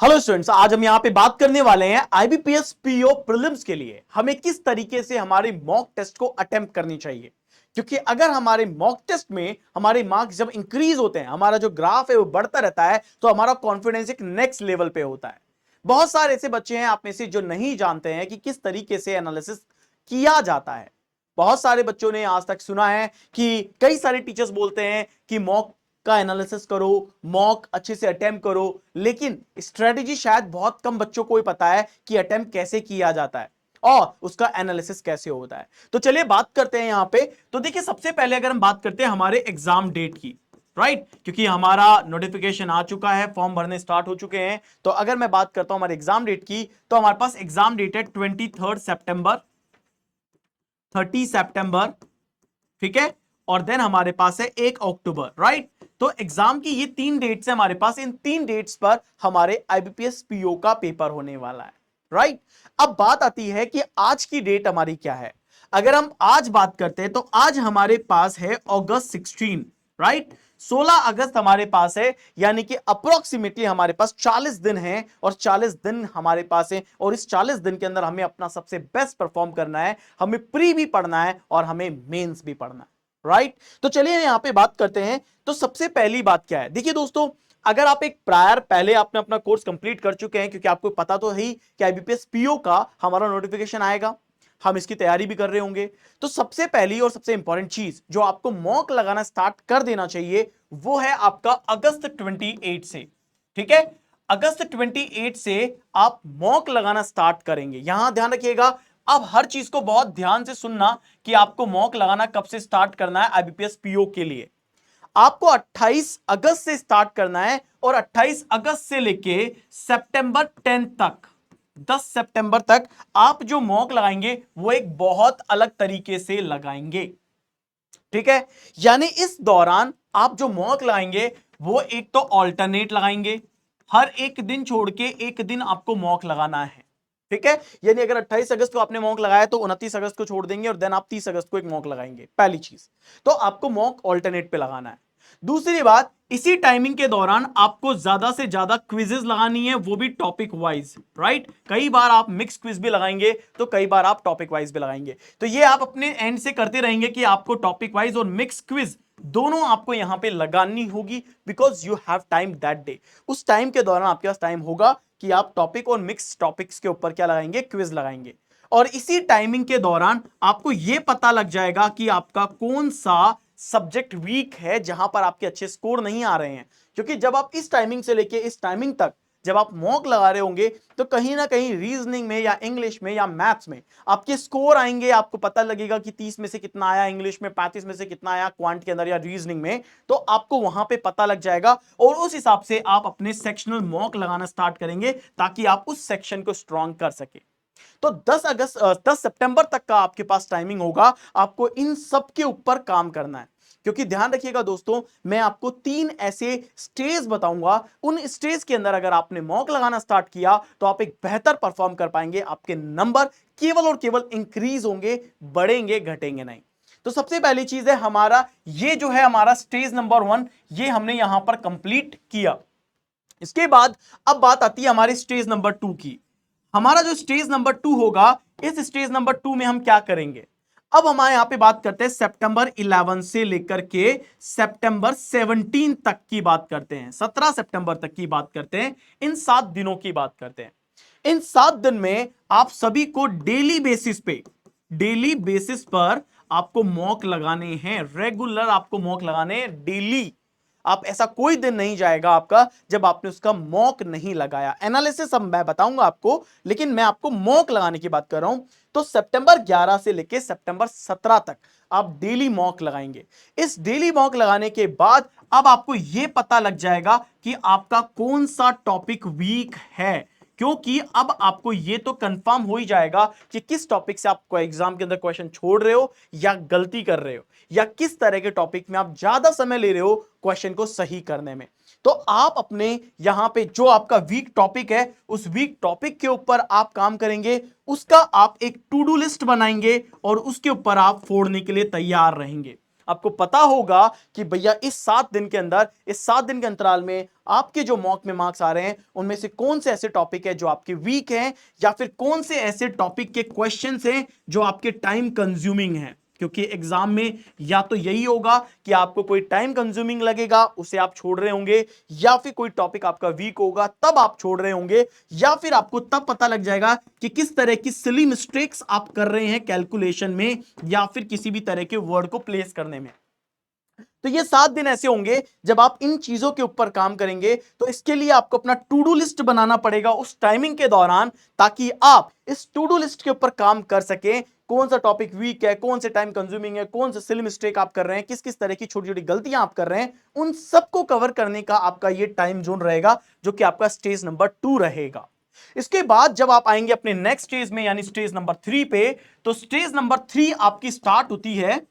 Hello students, आज हम यहां पे बात करने वाले हैं आईबीपीएस पीओ प्रीलिम्स के लिए हमें किस तरीके से हमारे मॉक टेस्ट को अटेम्प्ट करनी चाहिए। क्योंकि अगर हमारे मॉक टेस्ट में हमारे मार्क्स जब इंक्रीज होते हैं, हमारा जो ग्राफ है वो बढ़ता रहता है, तो हमारा कॉन्फिडेंस एक नेक्स्ट लेवल पे होता है। बहुत सारे ऐसे बच्चे हैं आप में से जो नहीं जानते हैं कि किस तरीके से एनालिसिस किया जाता है। बहुत सारे बच्चों ने आज तक सुना है कि कई सारे टीचर्स बोलते हैं कि मॉक का एनालिसिस करो, मॉक अच्छे से अटेम्प्ट करो, लेकिन स्ट्रेटेजी शायद बहुत कम बच्चों को ही पता है कि अटेम्प्ट कैसे किया जाता है और उसका एनालिसिस कैसे होता है। तो चलिए बात करते हैं यहां पे। तो देखिए, सबसे पहले अगर हम बात करते हैं हमारे एग्जाम डेट की, राइट, क्योंकि हमारा नोटिफिकेशन आ चुका है, फॉर्म भरने स्टार्ट हो चुके हैं। तो अगर मैं बात करता हूं हमारे एग्जाम डेट की, तो हमारे पास एग्जाम डेट है 23 सितंबर, 30 सितंबर, ठीक है, और देन हमारे पास है 1 अक्टूबर, राइट। तो एग्जाम की ये 3 डेट्स है हमारे पास। इन 3 डेट्स पर हमारे आईबीपीएस पीओ का पेपर होने वाला है, राइट। अब बात आती है कि आज की डेट हमारी क्या है। अगर हम आज बात करते हैं तो आज हमारे पास है August 16, राइट। 16 अगस्त हमारे पास है, यानी कि अप्रोक्सीमेटली हमारे पास 40 दिन है, और 40 दिन हमारे पास है, और इस 40 दिन के अंदर हमें अपना सबसे बेस्ट परफॉर्म करना है। हमें प्री भी पढ़ना है और हमें मेंस भी पढ़ना है, राइट। तो चलिए यहां पे बात करते हैं। तो सबसे पहली बात क्या है, देखिए दोस्तों, अगर आप एक प्रायर पहले आपने अपना कोर्स कंप्लीट कर चुके हैं, क्योंकि आपको पता तो है ही कि आईबीपीएस पीओ का हमारा नोटिफिकेशन आएगा, हम इसकी तैयारी भी कर रहे होंगे। तो सबसे पहली और सबसे इंपॉर्टेंट चीज जो आपको मॉक लगाना स्टार्ट कर देना चाहिए, वो है आपका August 28 से, ठीक है। August 28 से आप मॉक लगाना स्टार्ट करेंगे। यहां ध्यान रखिएगा, अब हर चीज को बहुत ध्यान से सुनना कि आपको मॉक लगाना कब से स्टार्ट करना है आईबीपीएस पीओ के लिए। आपको 28 अगस्त से स्टार्ट करना है, और 28 अगस्त से लेके सितंबर 10 तक, 10 सितंबर तक आप जो मॉक लगाएंगे वो एक बहुत अलग तरीके से लगाएंगे, ठीक है। यानी इस दौरान आप जो मॉक लगाएंगे वो एक तो ऑल्टरनेट लगाएंगे, हर एक दिन छोड़ के एक दिन आपको मॉक लगाना है, ठीक है। यानी अगर 28 अगस्त को आपने मॉक लगाया तो 29 अगस्त को छोड़ देंगे, और देन आप 30 अगस्त को एक मॉक लगाएंगे। पहली चीज तो आपको मॉक ऑल्टरनेट पे लगाना है। दूसरी बात, इसी टाइमिंग के दौरान आपको ज्यादा से ज्यादा क्विजेस लगानी है, वो भी टॉपिक वाइज, राइट। कई बार आप मिक्स क्विज भी लगाएंगे, तो कई बार आप टॉपिक वाइज भी लगाएंगे। तो ये आप अपने एंड से करते रहेंगे कि आपको टॉपिक वाइज और मिक्स क्विज दोनों आपको यहां पे लगानी होगी, because you have time that day. उस टाइम के दौरान आपके पास टाइम होगा कि आप टॉपिक और मिक्स टॉपिक्स के ऊपर क्या लगाएंगे, क्विज लगाएंगे। और इसी टाइमिंग के दौरान आपको यह पता लग जाएगा कि आपका कौन सा सब्जेक्ट वीक है, जहां पर आपके अच्छे स्कोर नहीं आ रहे हैं। क्योंकि जब आप इस टाइमिंग से लेके इस टाइमिंग तक जब आप मॉक लगा रहे होंगे, तो कहीं ना कहीं रीजनिंग में या इंग्लिश में या मैथ्स में आपके स्कोर आएंगे। आपको पता लगेगा कि 30 में से कितना आया इंग्लिश में, 35 में से कितना आया क्वांट के अंदर या रीजनिंग में। तो आपको वहां पे पता लग जाएगा, और उस हिसाब से आप अपने सेक्शनल मॉक लगाना स्टार्ट करेंगे, ताकि आप उस सेक्शन को स्ट्रॉन्ग कर सके। तो 10 सितंबर तक का आपके पास टाइमिंग होगा, आपको इन सब के ऊपर काम करना है। क्योंकि ध्यान रखिएगा दोस्तों, मैं आपको 3 ऐसे स्टेज बताऊंगा, उन स्टेज के अंदर अगर आपने मॉक लगाना स्टार्ट किया तो आप एक बेहतर परफॉर्म कर पाएंगे। आपके नंबर केवल और केवल इंक्रीज होंगे, बढ़ेंगे, घटेंगे नहीं। तो सबसे पहली चीज है हमारा, ये जो है हमारा स्टेज नंबर 1, ये हमने यहां पर कंप्लीट किया। इसके बाद अब बात आती है हमारे स्टेज नंबर 2 की। हमारा जो स्टेज नंबर 2 होगा, इस स्टेज नंबर 2 में हम क्या करेंगे। अब हम यहां पे बात करते हैं सितंबर 11 से लेकर के सितंबर 17 तक की बात करते हैं, 17 सितंबर तक की बात करते हैं। इन 7 दिनों की बात करते हैं। इन 7 दिन में आप सभी को डेली बेसिस पर आपको मॉक लगाने हैं। रेगुलर आपको मॉक लगाने हैं डेली। आप ऐसा कोई दिन नहीं जाएगा आपका जब आपने उसका मॉक नहीं लगाया। एनालिसिस अब मैं बताऊंगा आपको, लेकिन मैं आपको मॉक लगाने की बात कर रहा हूं। तो सितंबर 11 से लेकर सितंबर 17 तक आप डेली मॉक लगाएंगे। इस डेली मॉक लगाने के बाद अब आपको यह पता लग जाएगा कि आपका कौन सा टॉपिक वीक है, क्योंकि अब आपको यह तो कंफर्म हो ही जाएगा कि किस टॉपिक से आप एग्जाम के अंदर क्वेश्चन छोड़ रहे हो या गलती कर रहे हो, या किस तरह के टॉपिक में आप ज्यादा समय ले रहे हो क्वेश्चन को सही करने में। तो आप अपने यहां पे जो आपका वीक टॉपिक है, उस वीक टॉपिक के ऊपर आप काम करेंगे, उसका आप एक टू डू लिस्ट बनाएंगे और उसके ऊपर आप फोड़ने के लिए तैयार रहेंगे। आपको पता होगा कि भैया इस 7 दिन के अंदर, इस 7 दिन के अंतराल में आपके जो मॉक में मार्क्स आ रहे हैं उनमें से कौन से ऐसे टॉपिक है जो आपके वीक हैं, या फिर कौन से ऐसे टॉपिक के क्वेश्चंस हैं जो आपके टाइम कंज्यूमिंग हैं। क्योंकि एग्जाम में या तो यही होगा कि आपको कोई टाइम कंज्यूमिंग लगेगा, उसे आप छोड़ रहे होंगे, या फिर कोई टॉपिक आपका वीक होगा तब आप छोड़ रहे होंगे, या फिर आपको तब पता लग जाएगा कि किस तरह की सिली मिस्टेक्स आप कर रहे हैं कैलकुलेशन में या फिर किसी भी तरह के वर्ड को प्लेस करने में। तो ये 7 दिन ऐसे होंगे जब आप इन चीजों के ऊपर काम करेंगे। तो इसके लिए आपको अपना टू डू लिस्ट बनाना पड़ेगा उस टाइमिंग के दौरान, ताकि आप इस टू डू लिस्ट के ऊपर काम कर सकें। कौन सा टॉपिक वीक है, कौन से टाइम कंज्यूमिंग है, कौन सा सिली मिस्टेक आप कर रहे हैं, किस किस तरह की छोटी छोटी गलतियां आप कर रहे हैं, उन सबको कवर करने का आपका ये टाइम जोन रहेगा, जो कि आपका स्टेज नंबर 2 रहेगा। इसके बाद जब आप आएंगे अपने नेक्स्ट स्टेज में, यानी स्टेज नंबर 3 पे, तो स्टेज नंबर 3 आपकी स्टार्ट होती है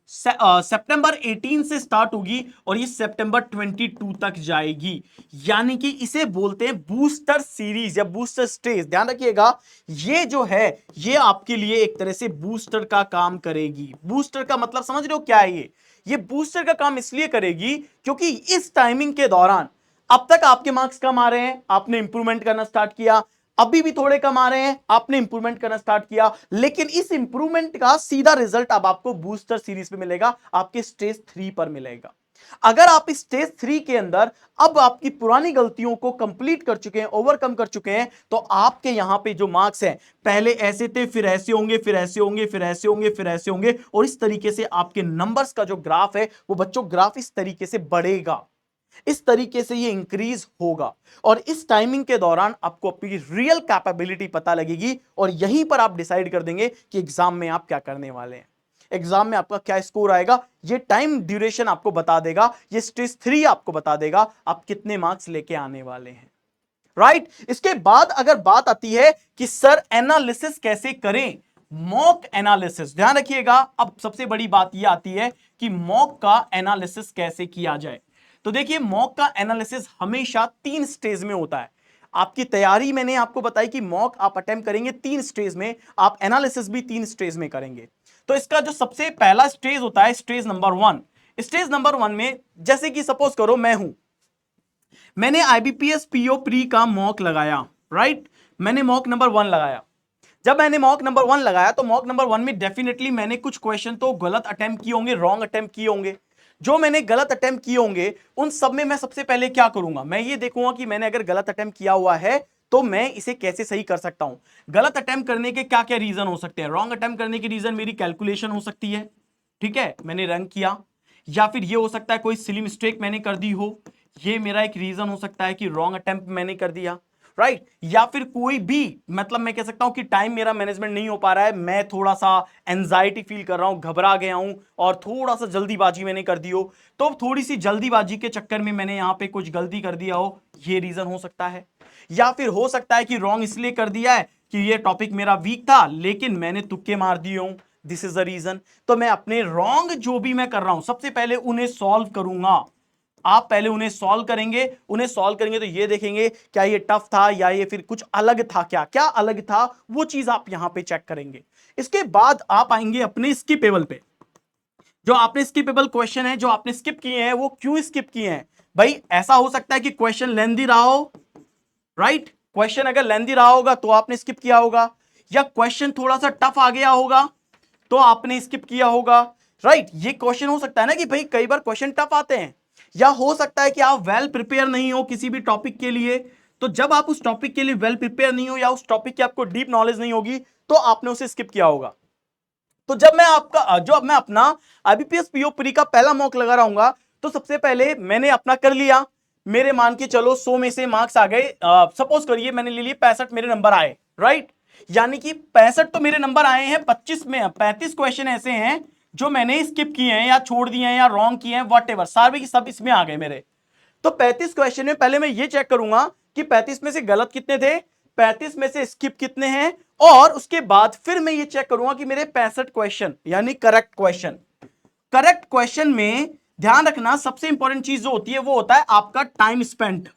सितंबर 18 से स्टार्ट होगी और ये सितंबर 22 तक जाएगी। यानी कि इसे बोलते हैं बूस्टर सीरीज या बूस्टर स्टेज। ध्यान रखिएगा, ये जो है ये आपके लिए एक तरह से बूस्टर का काम करेगी। बूस्टर का मतलब समझ रहे हो क्या है? ये बूस्टर का काम इसलिए करेगी क्योंकि इस टाइमिंग के दौरान अब तक आपके मार्क्स कम आ रहे हैं, आपने इंप्रूवमेंट करना स्टार्ट किया, अभी भी थोड़े कम आ रहे हैं, आपने इंप्रूवमेंट करना स्टार्ट किया, लेकिन इस इंप्रूवमेंट का सीधा रिजल्ट अब आपको बूस्टर सीरीज पे मिलेगा, आपके स्टेज 3 पर मिलेगा। अगर आप इस स्टेज 3 के अंदर अब आपकी पुरानी गलतियों को कंप्लीट कर चुके हैं, ओवरकम कर चुके हैं, तो आपके यहां पे जो मार्क्स हैं पहले ऐसे थे, फिर ऐसे होंगे, फिर ऐसे होंगे, फिर ऐसे होंगे, फिर ऐसे होंगे, और इस तरीके से आपके नंबर्स का जो ग्राफ है वो बच्चों ग्राफ इस तरीके से बढ़ेगा, इस तरीके से ये इंक्रीज होगा। और इस टाइमिंग के दौरान आपको अपनी रियल कैपेबिलिटी पता लगेगी और यहीं पर आप डिसाइड कर देंगे कि एग्जाम में आप क्या करने वाले हैं, एग्जाम में आपका क्या स्कोर आएगा। ये टाइम ड्यूरेशन आपको बता देगा, ये स्टेज 3 आपको बता देगा आप कितने मार्क्स लेके आने वाले हैं। राइट? इसके बाद अगर बात आती है कि सर एनालिसिस कैसे करें, मॉक एनालिसिस, ध्यान रखिएगा, अब सबसे बड़ी बात यह आती है कि मॉक का एनालिसिस कैसे किया जाए। तो देखिए, मॉक का एनालिसिस हमेशा 3 स्टेज में होता है। आपकी तैयारी मैंने आपको बताई कि मॉक आप अटेम्प्ट करेंगे 3 स्टेज में, आप एनालिसिस भी 3 स्टेज में करेंगे। तो इसका जो सबसे पहला स्टेज होता है स्टेज नंबर 1। स्टेज नंबर 1 में जैसे कि सपोज करो मैं हूं, मैंने आईबीपीएस पीओ प्री का मॉक लगाया, राइट? मैंने मॉक नंबर 1 लगाया। जब मैंने मॉक नंबर 1 लगाया तो मॉक नंबर 1 में डेफिनेटली मैंने कुछ क्वेश्चन तो गलत अटेम्प्ट किए होंगे, रॉन्ग अटेम्प्ट किए होंगे। जो मैंने गलत अटेम्प्ट किए होंगे उन सब में मैं सबसे पहले क्या करूंगा, मैं ये देखूंगा कि मैंने अगर गलत अटेम्प्ट किया हुआ है तो मैं इसे कैसे सही कर सकता हूं। गलत अटेम्प्ट करने के क्या क्या रीजन हो सकते हैं? रॉन्ग अटेम्प्ट करने के रीजन मेरी कैलकुलेशन हो सकती है, ठीक है, मैंने रंग किया, या फिर ये हो सकता है कोई सिली मिस्टेक मैंने कर दी हो, ये मेरा एक रीजन हो सकता है कि रॉन्ग अटेम्प्ट मैंने कर दिया, राइट? या फिर कोई भी, मतलब मैं कह सकता हूं कि टाइम मेरा मैनेजमेंट नहीं हो पा रहा है, मैं थोड़ा सा एंजाइटी फील कर रहा हूं, घबरा गया हूं और थोड़ा सा जल्दीबाजी मैंने कर दी हो, तो थोड़ी सी जल्दीबाजी के चक्कर में मैंने यहां पे कुछ गलती कर दिया हो, ये रीजन हो सकता है। या फिर हो सकता है कि रॉन्ग इसलिए कर दिया है कि ये टॉपिक मेरा वीक था लेकिन मैंने तुक्के मार दिए हूं, दिस इज द रीजन। तो मैं अपने रॉन्ग जो भी मैं कर रहा हूं सबसे पहले उन्हें सॉल्व करूंगा। आप पहले उन्हें सॉल्व करेंगे, उन्हें सॉल्व करेंगे तो ये देखेंगे क्या ये टफ था या ये फिर कुछ अलग था, क्या क्या अलग था वो चीज आप यहां पे चेक करेंगे। इसके बाद आप आएंगे अपने स्किपेबल पे। जो आपने स्किपेबल क्वेश्चन है जो आपने स्किप किए हैं वो क्यों स्किप किए हैं? भाई ऐसा हो सकता है कि क्वेश्चन लेंथी रहा हो, राइट? क्वेश्चन अगर लेंथी रहा होगा तो आपने स्किप किया होगा, या क्वेश्चन थोड़ा सा टफ आ गया होगा तो आपने स्किप किया होगा, राइट? ये क्वेश्चन हो सकता है ना कि भाई कई बार क्वेश्चन टफ आते हैं, या हो सकता है कि आप वेल प्रिपेयर नहीं हो किसी भी टॉपिक के लिए। तो जब आप उस टॉपिक के लिए वेल प्रिपेयर नहीं हो या उस टॉपिक की आपको डीप नॉलेज नहीं होगी तो आपने उसे स्किप किया होगा। तो जब मैं अपना आईबीपीएस पीओ प्री का पहला मॉक लगा रहा हूं तो सबसे पहले मैंने अपना कर लिया, मेरे मान के चलो 100 में से मार्क्स आ गए, सपोज करिए मैंने ले लिए 65 मेरे नंबर आए, राइट? यानी कि 65 तो मेरे नंबर आए हैं, 25 में 35 क्वेश्चन ऐसे हैं जो मैंने स्किप किए हैं या छोड़ दिए हैं या रॉन्ग किए हैं, व्हाटएवर, सारे की सब इसमें आ गए मेरे। तो 35 क्वेश्चन में पहले मैं ये चेक करूंगा कि 35 में से गलत कितने थे, 35 में से स्किप कितने हैं, और उसके बाद फिर मैं ये चेक करूंगा कि मेरे 65 क्वेश्चन यानी करेक्ट क्वेश्चन में ध्यान रखना सबसे इंपॉर्टेंट चीज जो होती है वो होता है आपका टाइम स्पेंट,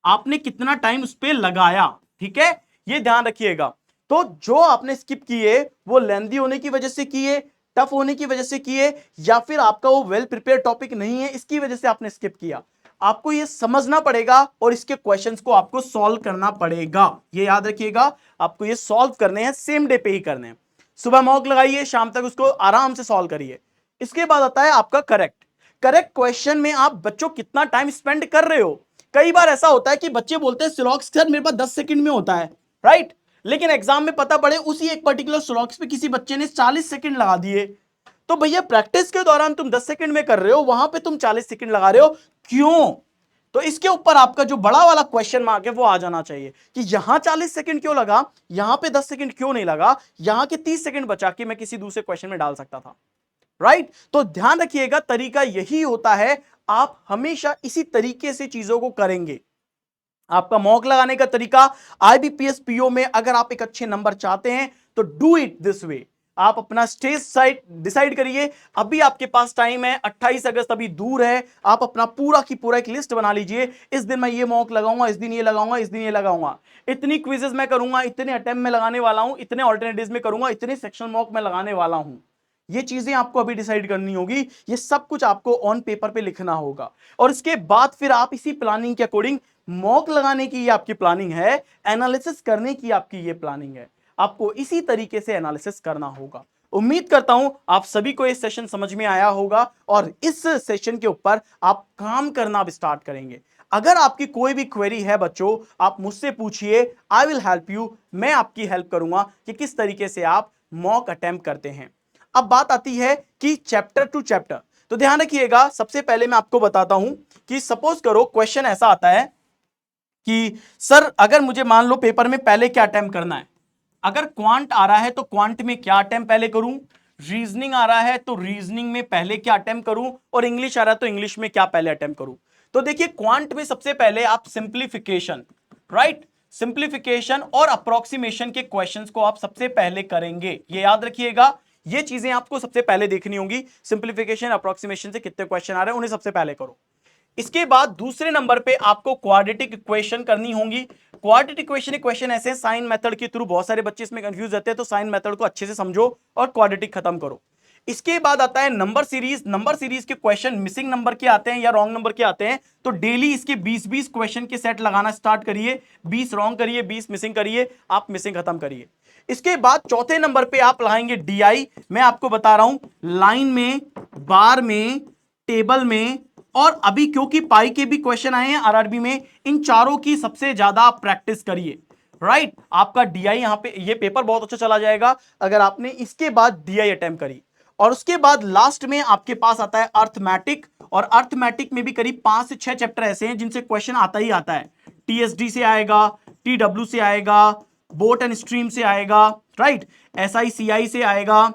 आपने कितना टाइम उस पर लगाया, ठीक है, ये ध्यान रखिएगा। तो जो आपने स्किप किए वो लेंथी होने की वजह से किए, टफ होने की वजह से किए या फिर आपका वो वेल प्रिपेयर टॉपिक नहीं है इसकी वजह से आपने स्किप किया। आपको ये समझना पड़ेगा और इसके क्वेश्चंस को आपको सॉल्व करना पड़ेगा। ये याद रखिएगा, आपको ये सॉल्व करने हैं, सेम डे पे ही करने हैं। सुबह मॉक लगाइए, शाम तक उसको आराम से सॉल्व करिए। इसके बाद आता है आपका करेक्ट क्वेश्चन में आप बच्चों कितना टाइम स्पेंड कर रहे हो। कई बार ऐसा होता है कि बच्चे बोलते हैं सिलॉक्स सर मेरे पास 10 सेकंड में होता है, राइट, लेकिन एग्जाम में पता पड़े उसी एक पर्टिकुलर सिलॉक्स पे किसी बच्चे ने 40 सेकंड लगा दिए। तो भैया प्रैक्टिस के दौरान तुम 10 सेकंड में कर रहे हो, वहां पे तुम 40 सेकंड लगा रहे हो, क्यों? तो इसके ऊपर आपका जो बड़ा वाला क्वेश्चन मार्क है वो आ जाना चाहिए कि यहां 40 सेकंड क्यों लगा, यहां पे 10 सेकंड क्यों नहीं लगा, यहां के 30 सेकंड बचा के मैं किसी दूसरे क्वेश्चन में डाल सकता था, राइट। तो ध्यान रखिएगा, तरीका यही होता है, आप हमेशा इसी तरीके से चीजों को करेंगे। आपका मॉक लगाने का तरीका आईबीपीएस पीओ में अगर आप एक अच्छे नंबर चाहते हैं तो डू इट दिस वे। आप अपना स्टेज साइड डिसाइड करिए, अभी आपके पास टाइम है, 28 अगस्त अभी दूर है, आप अपना पूरा की पूरा एक लिस्ट बना लीजिए, इस दिन मैं ये मॉक लगाऊंगा, इस दिन ये लगाऊंगा, इस दिन ये लगाऊंगा, इतनी क्विजेस मैं करूंगा, इतने अटेम्प्ट में लगाने वाला हूं, इतने ऑल्टरनेटिव्स में करूंगा, इतने सेक्शन मॉक में लगाने वाला हूं। ये चीजें आपको अभी डिसाइड करनी होगी, ये सब कुछ आपको ऑन पेपर पे लिखना होगा और इसके बाद फिर आप इसी प्लानिंग के अकॉर्डिंग मॉक लगाने की ये आपकी प्लानिंग है, एनालिसिस करने की आपकी ये प्लानिंग है, आपको इसी तरीके से एनालिसिस करना होगा। उम्मीद करता हूं आप सभी को ये सेशन समझ में आया होगा और इस सेशन के ऊपर आप काम करना अब स्टार्ट करेंगे। अगर आपकी कोई भी क्वेरी है बच्चों, आप मुझसे पूछिए, आई विल हेल्प यू, मैं आपकी हेल्प करूंगा कि किस तरीके से आप मॉक अटेम्प्ट करते हैं। अब बात आती है कि चैप्टर टू चैप्टर, तो ध्यान रखिएगा, सबसे पहले मैं आपको बताता हूं कि सपोज करो क्वेश्चन ऐसा आता है कि सर अगर मुझे मान लो पेपर में पहले क्या अटेम्प्ट करना है, अगर क्वांट आ रहा है तो क्वांट में क्या अटेम्प्ट पहले करूं, रीजनिंग आ रहा है तो रीजनिंग में पहले क्या अटेम्प्ट करूं, और इंग्लिश आ रहा है तो इंग्लिश में क्या पहले अटेम्प्ट करूं। तो देखिए क्वांट में सबसे पहले आप सिंप्लीफिकेशन, राइट, सिंप्लीफिकेशन और अप्रोक्सीमेशन के क्वेश्चंस को आप सबसे पहले करेंगे, ये याद रखिएगा, ये चीजें आपको सबसे पहले देखनी होंगी, सिंप्लीफिकेशन अप्रोक्सीमेशन से कितने क्वेश्चन आ रहे हैं उन्हें सबसे पहले करो। इसके बाद दूसरे नंबर पे आपको क्वाड्रेटिक इक्वेशन करनी होंगी। क्वाड्रेटिक इक्वेशन ऐसे साइन मेथड के थ्रू, बहुत सारे बच्चे इसमें कंफ्यूज रहते हैं, तो साइन मेथड को अच्छे से समझो और क्वाड्रेटिक खत्म करो। इसके बाद आता है नंबर सीरीज। नंबर सीरीज के क्वेश्चन मिसिंग नंबर के आते हैं या रॉन्ग नंबर के आते हैं, तो डेली इसके 20-20 क्वेश्चन के सेट लगाना स्टार्ट करिए, 20 रॉन्ग करिए, 20 मिसिंग करिए, आप मिसिंग खत्म करिए। इसके बाद चौथे नंबर पे आप लगाएंगे डीआई। मैं आपको बता रहा हूं, लाइन में, बार में, टेबल में, और अभी क्योंकि पाई के भी क्वेश्चन आए हैं आरआरबी में, इन चारों की सबसे ज्यादा आप प्रैक्टिस करिए, राइट। आपका डीआई यहां पे, ये पेपर बहुत अच्छा चला जाएगा अगर आपने इसके बाद डीआई अटेम्प्ट करी। और उसके बाद लास्ट में आपके पास आता है अर्थमेटिक, और अर्थमेटिक में भी करीब 5 से 6 चैप्टर ऐसे हैं जिनसे क्वेश्चन आता ही आता है। टीएसडी से आएगा, टीडब्ल्यू से आएगा, बोट एंड स्ट्रीम से आएगा, राइट, एसआईसीआई से आएगा,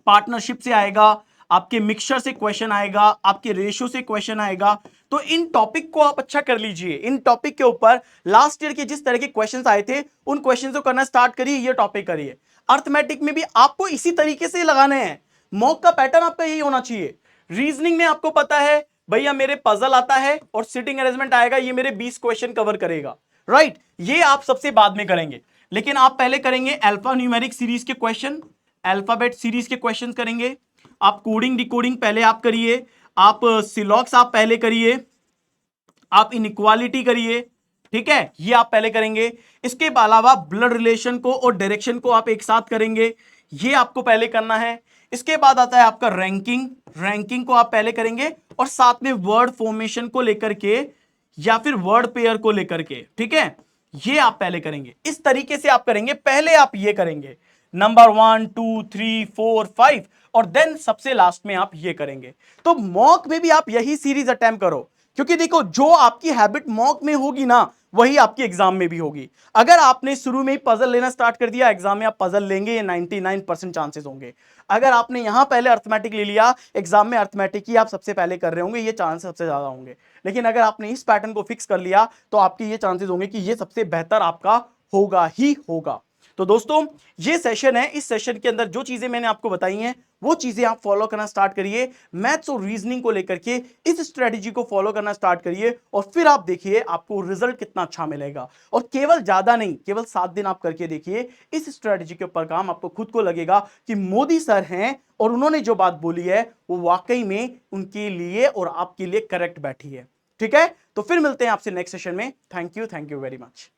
पार्टनरशिप से आएगा, आपके मिक्सचर से क्वेश्चन आएगा, आपके रेशियो से क्वेश्चन आएगा। तो इन टॉपिक को आप अच्छा कर लीजिए, इन टॉपिक के ऊपर लास्ट ईयर के जिस तरह के क्वेश्चंस आए थे उन क्वेश्चंस को करना स्टार्ट करिए, ये टॉपिक करिए। अर्थमेटिक में भी आपको इसी तरीके से लगाने हैं, मॉक का पैटर्न आपका यही होना चाहिए। रीजनिंग में आपको पता है भैया मेरे पजल आता है और सिटिंग अरेंजमेंट आएगा, ये मेरे 20 क्वेश्चन कवर करेगा, राइट, ये आप सबसे बाद में करेंगे, लेकिन आप पहले करेंगे अल्फा न्यूमेरिक सीरीज के क्वेश्चन, अल्फाबेट सीरीज के क्वेश्चन करेंगे, आप कोडिंग डिकोडिंग पहले आप करिए, आप सिलॉक्स आप पहले करिए, आप इनइक्वालिटी करिए, ठीक है, ये आप पहले करेंगे। इसके अलावा ब्लड रिलेशन को और डायरेक्शन को आप एक साथ करेंगे, ये आपको पहले करना है। इसके बाद आता है आपका रैंकिंग को आप पहले करेंगे, और साथ में वर्ड फॉर्मेशन को लेकर के या फिर वर्ड पेयर को लेकर के, ठीक है, ये आप पहले करेंगे। इस तरीके से आप करेंगे, पहले आप ये करेंगे नंबर 1 2 3 4 5, और देन सबसे लास्ट में आप ये करेंगे। तो मॉक में भी आप यही सीरीज अटेम्प्ट करो, क्योंकि देखो जो आपकी हैबिट मॉक में होगी ना वही आपकी एग्जाम में भी होगी। अगर आपने शुरू में ही पजल लेना स्टार्ट कर दिया, एग्जाम में आप पजल लेंगे, ये 99% चांसेस होंगे। अगर आपने यहां पहले अर्थमेटिक ले लिया, एग्जाम में अर्थमेटिक ही आप सबसे पहले कर रहे होंगे, ये चांसेस सबसे ज्यादा होंगे। लेकिन अगर आपने इस पैटर्न को फिक्स कर लिया तो आपके ये चांसेस होंगे कि ये सबसे बेहतर आपका होगा ही होगा। तो दोस्तों ये सेशन है, इस सेशन के अंदर जो चीजें मैंने आपको बताई हैं वो चीजें आप फॉलो करना स्टार्ट करिए। मैथ्स और रीजनिंग को लेकर के इस स्ट्रेटजी को फॉलो करना स्टार्ट करिए और फिर आप देखिए आपको रिजल्ट कितना अच्छा मिलेगा। और केवल ज्यादा नहीं, केवल 7 दिन आप करके देखिए, इस स्ट्रेटजी के ऊपर काम आपको खुद को लगेगा कि मोदी सर हैं और उन्होंने जो बात बोली है वो वाकई में उनके लिए और आपके लिए करेक्ट बैठी है। ठीक है, तो फिर मिलते हैं आपसे नेक्स्ट सेशन में। Thank you very much.